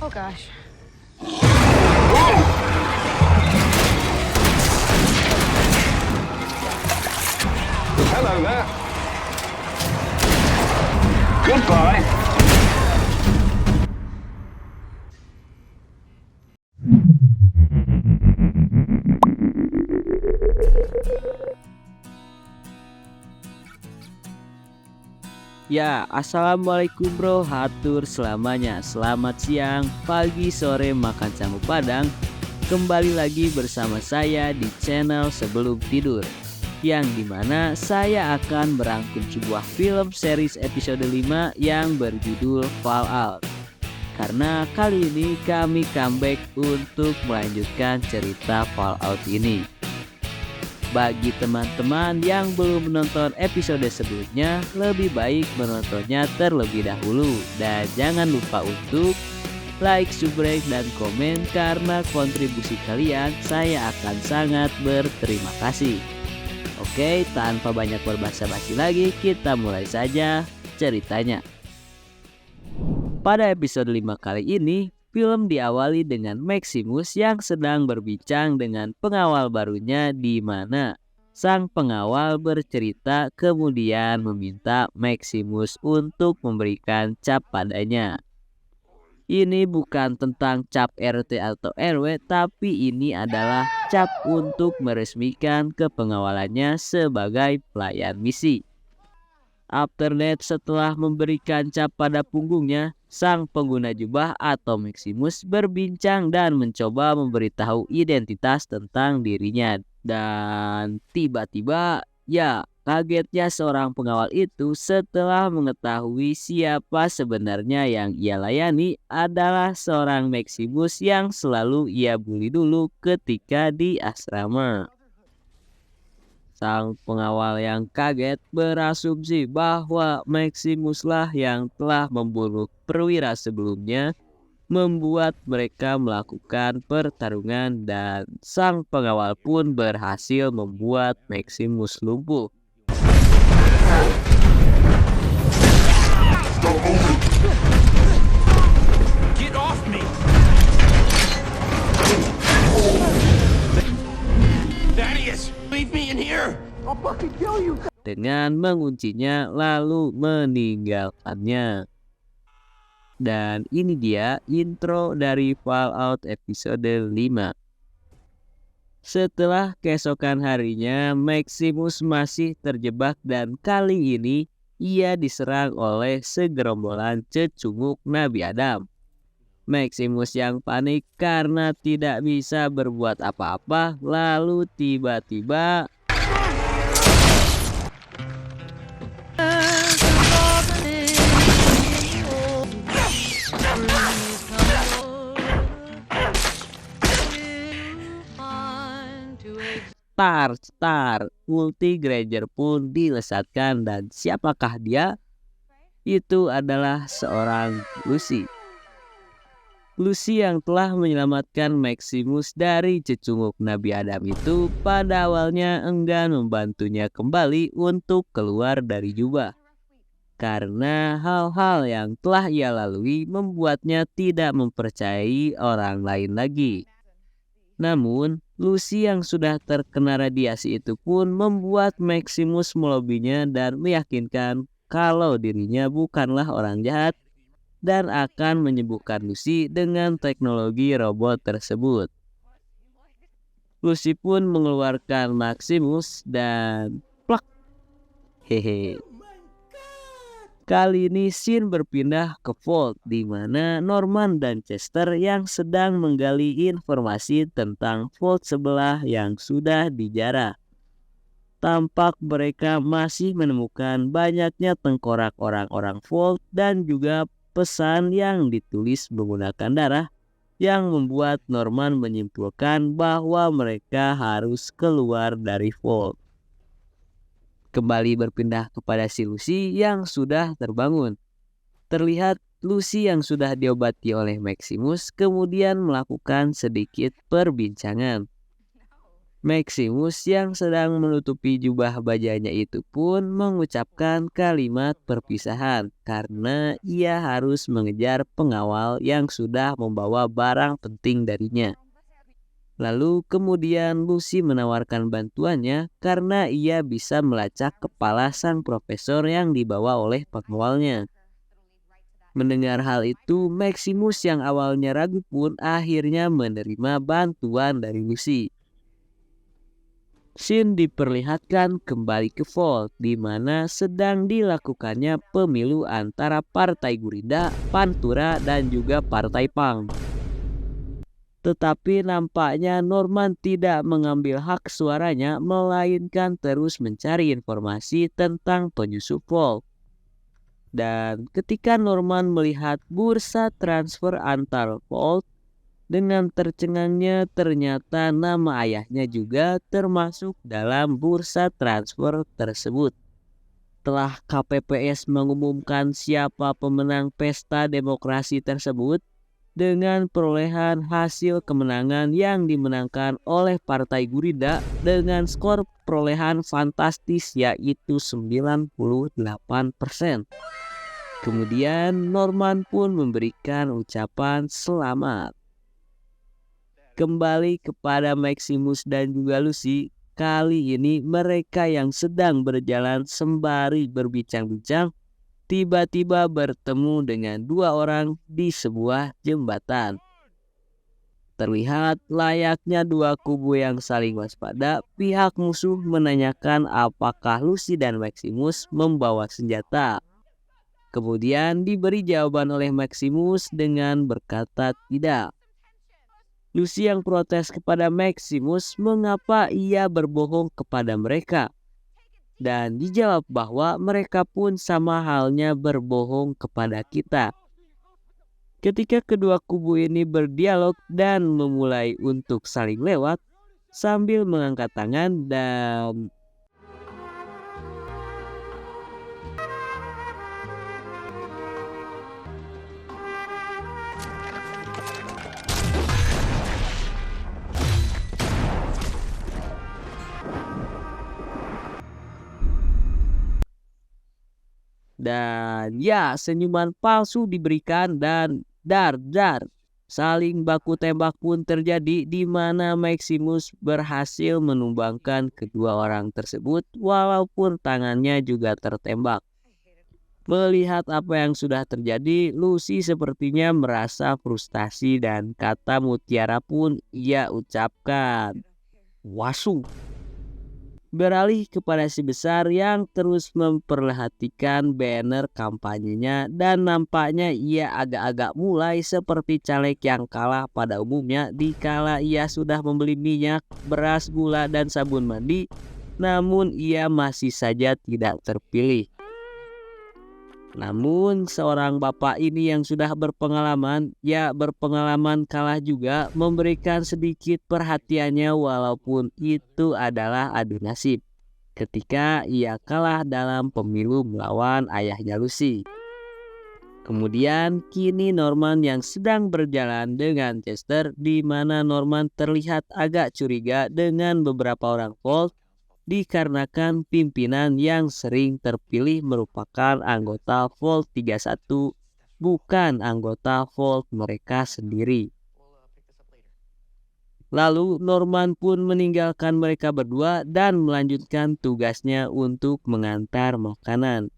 Oh gosh. Hello there. Goodbye. Ya, assalamualaikum bro, hatur selamanya. Selamat siang, pagi, sore, makan jamu padang. Kembali lagi bersama saya di channel Sebelum Tidur, yang dimana saya akan merangkum sebuah film series episode 5 yang berjudul Fallout. Karena kali ini kami comeback untuk melanjutkan cerita Fallout ini. Bagi teman-teman yang belum menonton episode sebelumnya, lebih baik menontonnya terlebih dahulu. Dan jangan lupa untuk like, subscribe, dan komen, karena kontribusi kalian saya akan sangat berterima kasih. Oke, tanpa banyak berbasa-basi lagi, kita mulai saja ceritanya. Pada episode 5 kali ini, film diawali dengan Maximus yang sedang berbincang dengan pengawal barunya, di mana sang pengawal bercerita kemudian meminta Maximus untuk memberikan cap padanya. Ini bukan tentang cap RT atau RW, tapi ini adalah cap untuk meresmikan kepengawalannya sebagai pelayan misi. After that, setelah memberikan cap pada punggungnya, sang pengguna jubah atau Maximus berbincang dan mencoba memberitahu identitas tentang dirinya. Dan tiba-tiba, ya kagetnya seorang pengawal itu setelah mengetahui siapa sebenarnya yang ia layani adalah seorang Maximus yang selalu ia bully dulu ketika di asrama. Sang pengawal yang kaget berasumsi bahwa Maximuslah yang telah membunuh perwira sebelumnya, membuat mereka melakukan pertarungan, dan sang pengawal pun berhasil membuat Maximus lumpuh. Get off me! Thaddeus, leave me in here! I'll fucking kill you! Dengan menguncinya lalu meninggalkannya. Dan ini dia intro dari Fallout episode 5. Setelah keesokan harinya, Maximus masih terjebak dan kali ini ia diserang oleh segerombolan cecunguk Nabi Adam. Maximus yang panik karena tidak bisa berbuat apa-apa, lalu tiba-tiba Star Multi Granger pun dilesatkan, dan siapakah dia? Itu adalah seorang Lucy. Lucy yang telah menyelamatkan Maximus dari cecunguk Nabi Adam itu pada awalnya enggan membantunya kembali untuk keluar dari jubah. Karena hal-hal yang telah ia lalui membuatnya tidak mempercayai orang lain lagi. Namun, Lucy yang sudah terkena radiasi itu pun membuat Maximus melobinya dan meyakinkan kalau dirinya bukanlah orang jahat dan akan menyembuhkan Lucy dengan teknologi robot tersebut. Lucy pun mengeluarkan Maximus dan plak. Hehe. Kali ini scene berpindah ke Vault, di mana Norman dan Chester yang sedang menggali informasi tentang Vault sebelah yang sudah dijarah. Tampak mereka masih menemukan banyaknya tengkorak orang-orang Vault dan juga pesan yang ditulis menggunakan darah, yang membuat Norman menyimpulkan bahwa mereka harus keluar dari Vault. Kembali berpindah kepada si Lucy yang sudah terbangun. Terlihat Lucy yang sudah diobati oleh Maximus kemudian melakukan sedikit perbincangan. Maximus yang sedang menutupi jubah bajanya itu pun mengucapkan kalimat perpisahan karena ia harus mengejar pengawal yang sudah membawa barang penting darinya. Lalu kemudian Lucy menawarkan bantuannya karena ia bisa melacak kepala sang profesor yang dibawa oleh pengawalnya. Mendengar hal itu, Maximus yang awalnya ragu pun akhirnya menerima bantuan dari Lucy. Scene diperlihatkan kembali ke Vault, di mana sedang dilakukannya pemilu antara Partai Gurida, Pantura, dan juga Partai Punk. Tetapi nampaknya Norman tidak mengambil hak suaranya, melainkan terus mencari informasi tentang penyusup Vault. Dan ketika Norman melihat bursa transfer antar Vault, dengan tercengangnya ternyata nama ayahnya juga termasuk dalam bursa transfer tersebut. Telah KPPS mengumumkan siapa pemenang pesta demokrasi tersebut dengan perolehan hasil kemenangan yang dimenangkan oleh Partai Gurida dengan skor perolehan fantastis yaitu 98%. Kemudian Norman pun memberikan ucapan selamat. Kembali kepada Maximus dan juga Lucy, kali ini mereka yang sedang berjalan sembari berbincang-bincang tiba-tiba bertemu dengan dua orang di sebuah jembatan. Terlihat layaknya dua kubu yang saling waspada, pihak musuh menanyakan apakah Lucy dan Maximus membawa senjata. Kemudian diberi jawaban oleh Maximus dengan berkata tidak. Lucy yang protes kepada Maximus mengapa ia berbohong kepada mereka. Dan dijawab bahwa mereka pun sama halnya berbohong kepada kita. Ketika kedua kubu ini berdialog dan memulai untuk saling lewat sambil mengangkat tangan dan ya senyuman palsu diberikan dan dar saling baku tembak pun terjadi di mana Maximus berhasil menumbangkan kedua orang tersebut walaupun tangannya juga tertembak. Melihat apa yang sudah terjadi, Lucy sepertinya merasa frustasi dan kata mutiara pun ia ucapkan. Wasu. Beralih kepada si besar yang terus memperhatikan banner kampanyenya dan nampaknya ia agak-agak mulai seperti caleg yang kalah pada umumnya dikala ia sudah membeli minyak, beras, gula, dan sabun mandi, namun ia masih saja tidak terpilih. Namun seorang bapak ini yang sudah berpengalaman kalah juga memberikan sedikit perhatiannya walaupun itu adalah adu nasib ketika ia kalah dalam pemilu melawan ayahnya Lucy. Kemudian kini Norman yang sedang berjalan dengan Chester di mana Norman terlihat agak curiga dengan beberapa orang Vault dikarenakan pimpinan yang sering terpilih merupakan anggota Vault 31, bukan anggota Vault mereka sendiri. Lalu Norman pun meninggalkan mereka berdua dan melanjutkan tugasnya untuk mengantar makanan.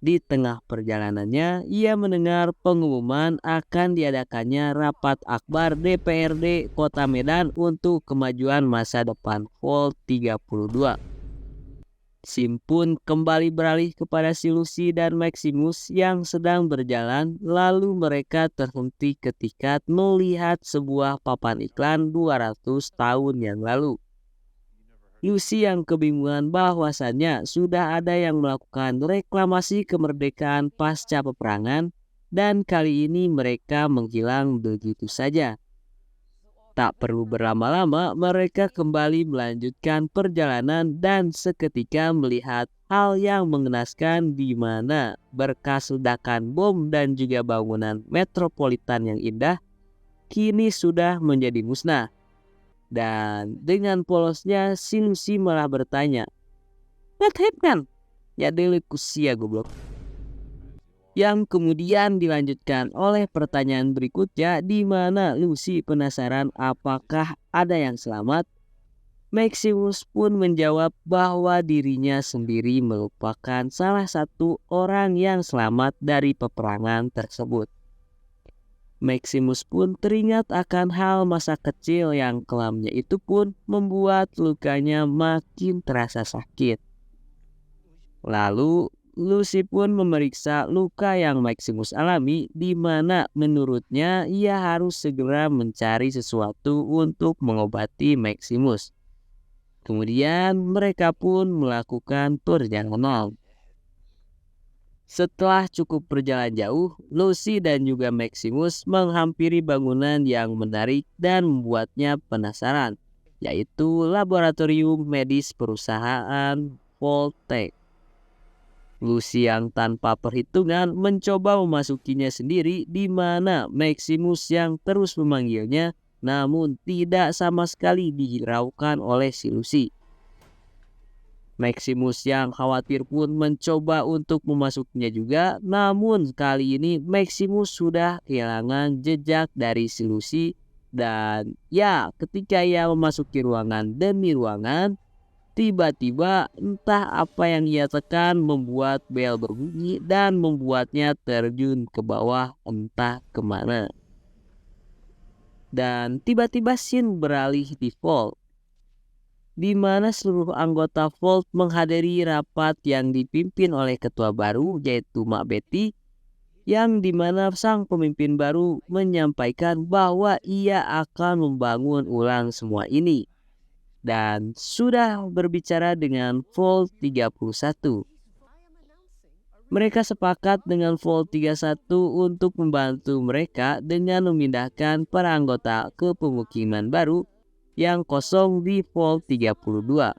Di tengah perjalanannya, ia mendengar pengumuman akan diadakannya rapat akbar DPRD Kota Medan untuk kemajuan masa depan Vault 32. Scene pun kembali beralih kepada si Lucy dan Maximus yang sedang berjalan, lalu mereka terhenti ketika melihat sebuah papan iklan 200 tahun yang lalu. Lucy yang kebingungan bahwasannya sudah ada yang melakukan reklamasi kemerdekaan pasca peperangan dan kali ini mereka menghilang begitu saja. Tak perlu berlama-lama mereka kembali melanjutkan perjalanan dan seketika melihat hal yang mengenaskan di mana berkas ledakan bom dan juga bangunan metropolitan yang indah kini sudah menjadi musnah. Dan dengan polosnya si Lucy malah bertanya, "What happened?" Ya dele kusia goblok. Yang kemudian dilanjutkan oleh pertanyaan berikutnya di mana Lucy penasaran apakah ada yang selamat. Maximus pun menjawab bahwa dirinya sendiri merupakan salah satu orang yang selamat dari peperangan tersebut. Maximus pun teringat akan hal masa kecil yang kelamnya itu pun membuat lukanya makin terasa sakit. Lalu Lucy pun memeriksa luka yang Maximus alami, di mana menurutnya ia harus segera mencari sesuatu untuk mengobati Maximus. Kemudian mereka pun melakukan perjalanan. Setelah cukup berjalan jauh, Lucy dan juga Maximus menghampiri bangunan yang menarik dan membuatnya penasaran, yaitu laboratorium medis perusahaan Vault-Tec. Lucy yang tanpa perhitungan mencoba memasukinya sendiri, di mana Maximus yang terus memanggilnya namun tidak sama sekali dihiraukan oleh si Lucy. Maximus yang khawatir pun mencoba untuk memasukinya juga, namun kali ini Maximus sudah kehilangan jejak dari si Lucy. Dan ya, ketika ia memasuki ruangan demi ruangan, tiba-tiba entah apa yang ia tekan membuat bel berbunyi dan membuatnya terjun ke bawah entah kemana. Dan tiba-tiba scene beralih di Vault, di mana seluruh anggota Vault menghadiri rapat yang dipimpin oleh ketua baru yaitu Mak Betty, yang dimana sang pemimpin baru menyampaikan bahwa ia akan membangun ulang semua ini dan sudah berbicara dengan Vault 31. Mereka sepakat dengan Vault 31 untuk membantu mereka dengan memindahkan para anggota ke pemukiman baru yang kosong di Vault 32.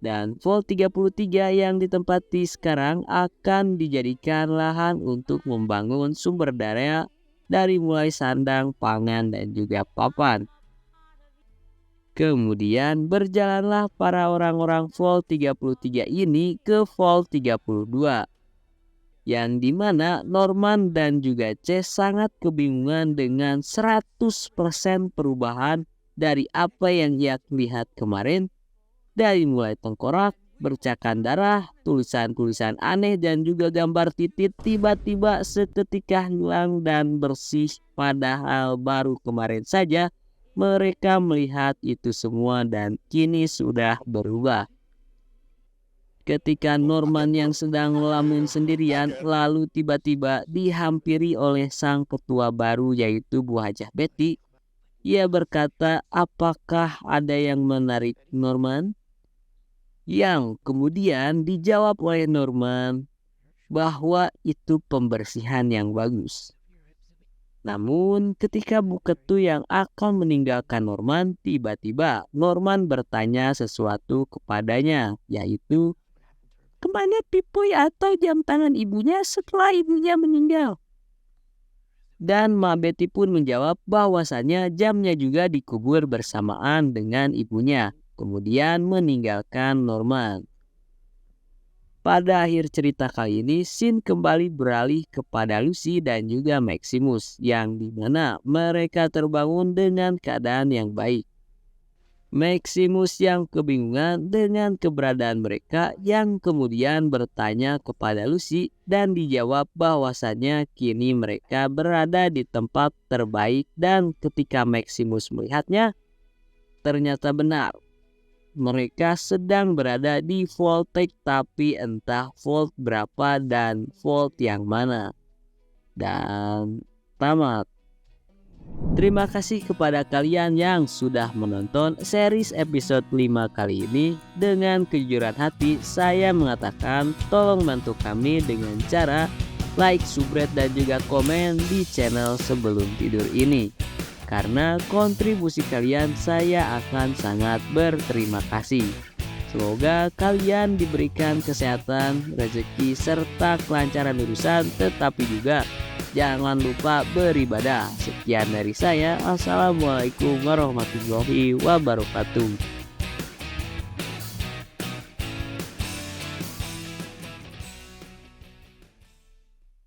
Dan Vault 33 yang ditempati sekarang akan dijadikan lahan untuk membangun sumber daya dari mulai sandang, pangan, dan juga papan. Kemudian berjalanlah para orang-orang Vault 33 ini ke Vault 32. Yang dimana Norman dan juga Chase sangat kebingungan dengan 100% perubahan dari apa yang ia lihat kemarin. Dari mulai tengkorak, bercakan darah, tulisan-tulisan aneh dan juga gambar titik tiba-tiba seketika hilang dan bersih. Padahal baru kemarin saja mereka melihat itu semua dan kini sudah berubah. Ketika Norman yang sedang melamun sendirian lalu tiba-tiba dihampiri oleh sang ketua baru yaitu Bu Hajah Betty. Ia berkata, "Apakah ada yang menarik Norman?" Yang kemudian dijawab oleh Norman bahwa itu pembersihan yang bagus. Namun ketika Bu Ketu yang akan meninggalkan Norman, tiba-tiba Norman bertanya sesuatu kepadanya, yaitu, "Kemana Pipoy atau jam tangan ibunya setelah ibunya meninggal?" Dan Mak Betty pun menjawab bahwasannya jamnya juga dikubur bersamaan dengan ibunya, kemudian meninggalkan Norman. Pada akhir cerita kali ini, scene kembali beralih kepada Lucy dan juga Maximus, yang dimana mereka terbangun dengan keadaan yang baik. Maximus yang kebingungan dengan keberadaan mereka, yang kemudian bertanya kepada Lucy dan dijawab bahwasannya kini mereka berada di tempat terbaik. Dan ketika Maximus melihatnya, ternyata benar. Mereka sedang berada di Vault-Tec, tapi entah Vault berapa dan Vault yang mana. Dan tamat. Terima kasih kepada kalian yang sudah menonton series episode 5 kali ini. Dengan kejujuran hati saya mengatakan tolong bantu kami dengan cara like, subscribe, dan juga komen di channel Sebelum Tidur ini. Karena kontribusi kalian saya akan sangat berterima kasih. Semoga kalian diberikan kesehatan, rezeki, serta kelancaran urusan, tetapi juga jangan lupa beribadah. Sekian dari saya. Assalamualaikum warahmatullahi wabarakatuh.